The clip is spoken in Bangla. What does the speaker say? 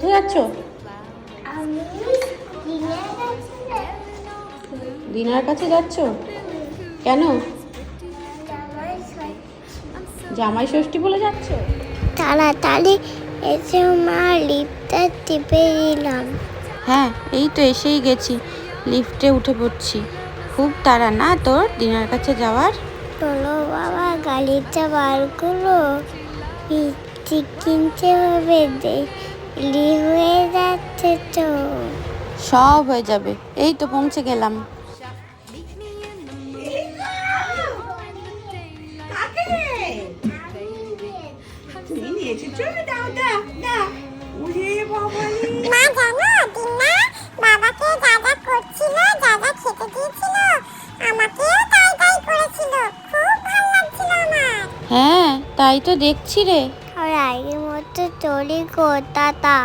কোথায় যাচ্ছ? আমি দিনার কাছে যাচ্ছ? কেন? জামাই ষষ্ঠী বলে যাচ্ছ? তাড়াতাড়ি এসে মা লিফটটা টিপে দিলাম। হ্যাঁ, এই তো এসেই গেছি, লিফটে উঠে পড়ছি। খুব তাড়া না তোর দিনার কাছে যাওয়ার? চলো বাবা, গাড়িটা বার করো, কিনতে হবে, দেরি হয়ে যাচ্ছে তো। সব হয়ে যাবে, এই তো পৌঁছে গেলাম। মা জানো দিনা বাবাকে যা যা করছিল, যা যা খেতে দিয়েছিল, আমাকেও তাই তাই করেছিল। খুব ভালো লাগছিল আমার। হ্যাঁ, তাই তো দেখছি রে। আর আগের মতো চলি গো টাটা।